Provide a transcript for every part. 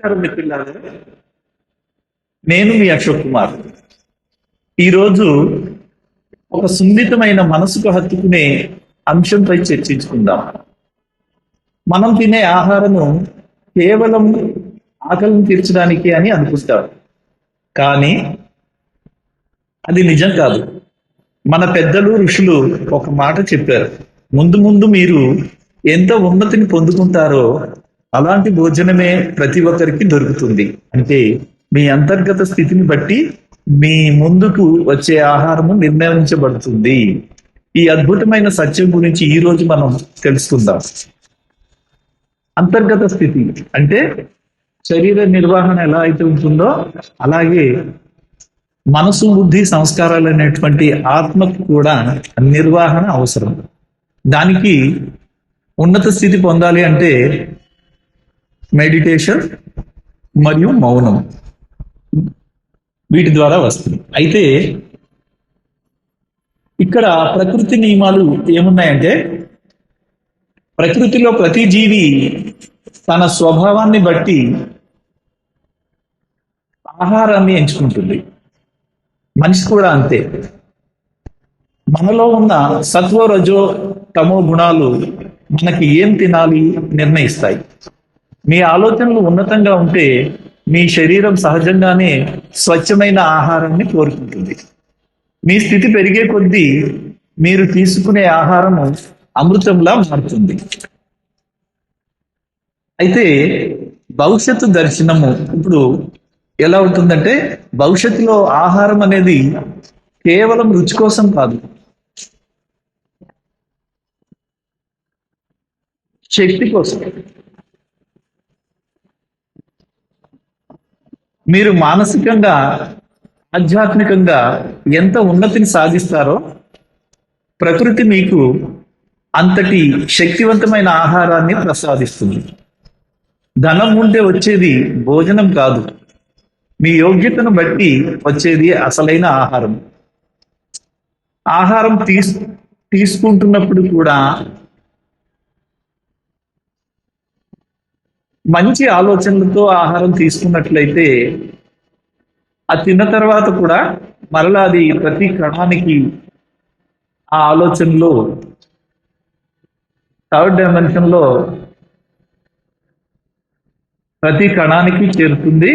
నమస్కారం మిత్రులారా, నేను మీ అశోక్ కుమార్. ఈరోజు ఒక సున్నితమైన మనసుకు హత్తుకునే అంశంపై చర్చించుకుందాం. మనం తినే ఆహారము కేవలం ఆకలిని తీర్చడానికి అని అనుకుంటాం, కానీ అది నిజం కాదు. మన పెద్దలు ఋషులు ఒక మాట చెప్పారు: ముందు ముందు మీరు ఎంత ఉన్నతిని పొందుకుంటారో అలాంటి భోజనమే ప్రతి ఒక్కరికి దొరుకుతుంది. అంటే మీ అంతర్గత స్థితిని బట్టి మీ ముందుకు వచ్చే ఆహారము నిర్ణయించబడుతుంది. ఈ అద్భుతమైన సత్యం గురించి ఈ రోజు మనం తెలుసుకుందాం. అంతర్గత స్థితి అంటే శరీర నిర్వహణ ఎలా అయితే ఉంటుందో అలాగే మనసు, బుద్ధి, సంస్కారాలు అనేటువంటి ఆత్మకు కూడా నిర్వహణ అవసరం. దానికి ఉన్నత స్థితి పొందాలి అంటే మెడిటేషన్ మరియు మౌనం వీటి ద్వారా వస్తుంది. అయితే ఇక్కడ ప్రకృతి నియమాలు ఏమున్నాయంటే, ప్రకృతిలో ప్రతి జీవి తన స్వభావాన్ని బట్టి ఆహారాన్ని ఎంచుకుంటుంది. మనిషి కూడా అంతే. మనలో ఉన్న సత్వ, రజో, తమో గుణాలు మనకి ఏం తినాలి నిర్ణయిస్తాయి. మీ ఆలోచనలు ఉన్నతంగా ఉంటే మీ శరీరం సహజంగానే స్వచ్ఛమైన ఆహారాన్ని కోరుకుంటుంది. మీ స్థితి పెరిగే కొద్దీ మీరు తీసుకునే ఆహారము అమృతంలా మారుతుంది. అయితే భవిష్యత్తు దర్శనము ఇప్పుడు ఎలా ఉంటుందంటే, భవిష్యత్తులో ఆహారం అనేది కేవలం రుచి కోసం కాదు, శక్తి కోసం. మీరు మానసికంగా, ఆధ్యాత్మికంగా ఎంత ఉన్నతిని సాధిస్తారో ప్రకృతి మీకు అంతటి శక్తివంతమైన ఆహారాన్ని ప్రసాదిస్తుంది. ధనం ఉంటే వచ్చేది భోజనం కాదు, మీ యోగ్యతను బట్టి వచ్చేది అసలైన ఆహారం. ఆహారం తీసుకుంటున్నప్పుడు కూడా మంచి ఆలోచనలతో ఆహారం తీసుకున్నట్లయితే ఆ తిన్న తర్వాత కూడా మరలా అది ప్రతి కణానికి ఆ ఆలోచనలో థర్డ్ డైమెన్షన్లో ప్రతి కణానికి చేరుతుంది.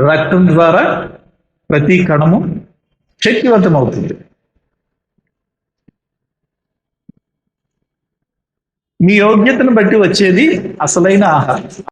రక్తం ద్వారా ప్రతి కణము శక్తివంతం అవుతుంది. మీ యోగ్యతను బట్టి వచ్చేది అసలైన ఆహారం.